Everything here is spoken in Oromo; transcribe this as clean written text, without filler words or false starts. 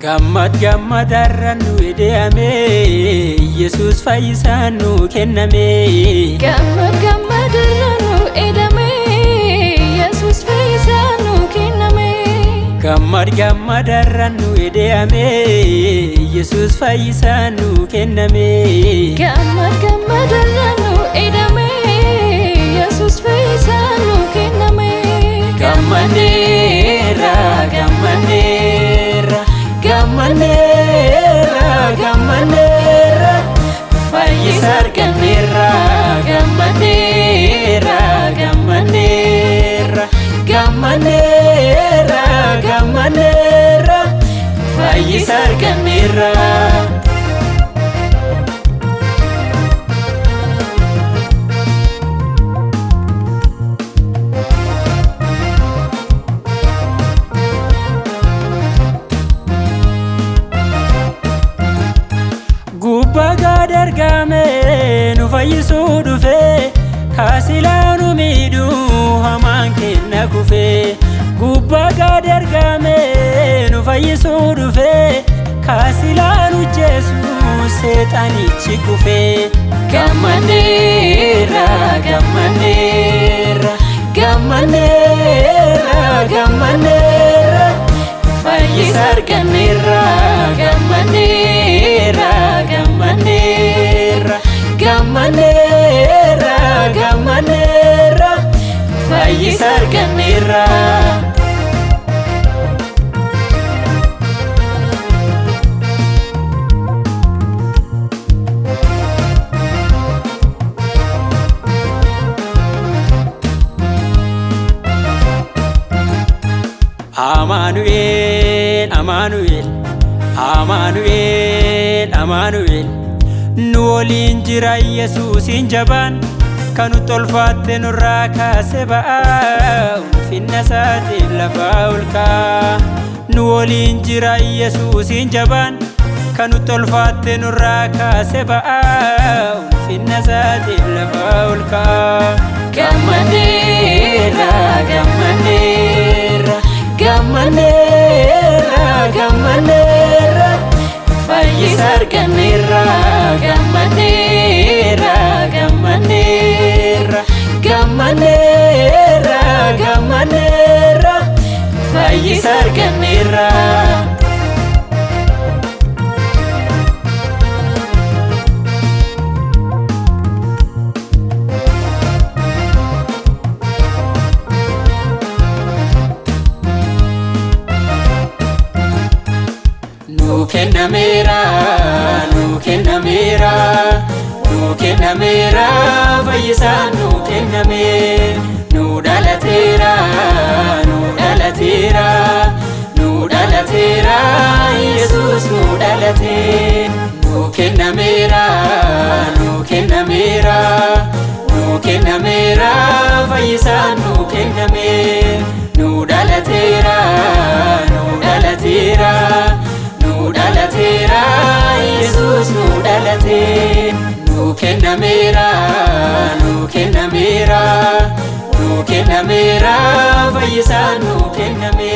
Gammad gammadarra nu edeame Yesus fayyisaan nu kenname. Gammad gammadarra nu edame Yesus fayyisaan nu kenname. Gammad gammadarra nu edeame Yesus fayyisaan nu kenname. Gammad gammadarra nu edame Yesus fayyisaan nu kenname. Gammaneera gammaneera gammaneera gammaneera fayyisa arganneera. Gammaneera gammaneera gammaneera gammaneera fayyisa arganneera. Gubbagaa dargame nu fayyisuu dhufe kasilaa nu miidhu hamaan kenna kufe. Gubbagaa dargame nu fayyisuu dhufe kasilaa nu jeesu seexanichi kufe. Gammaneera gammaneera gammaneera gammaneera fayyisa arganneera. Gammaneera gammaneera gammaneera gammaneera fayyisa arganneera. Amanuel Amanuel Amanuel Amanuel nu waliin jira Yesuusin jabaan kan tolfaatte nurraa kaase ba'aa ulfinna isaatiin lafaa ol ka'a. Nu waliin jira Yesuusin jabaan kan tolfaatte nurraa kaase ba'aa ulfinna isaatiin lafaa ol ka'a. Gammaneera gammaneera gammaneera gammaneera fayyisa arganneera. Gammaneera gammaneera gammaneera gammaneera fayyisa arganneera. Nu kennameera nu kennameera nu kennameera fayyisaan nu kenname. Nu dhalateera nu dhalateera nu dhalateera Yesus nu dhalate. Nu kennameera nu kennameera nu kennameera fayyisaan nu kenname. Nu dhalateera nu dhalateera nu dhalateera Yesus nu dhalate. Nu kennameera nu kennameera nu kennameera fayyisaan nu kenname.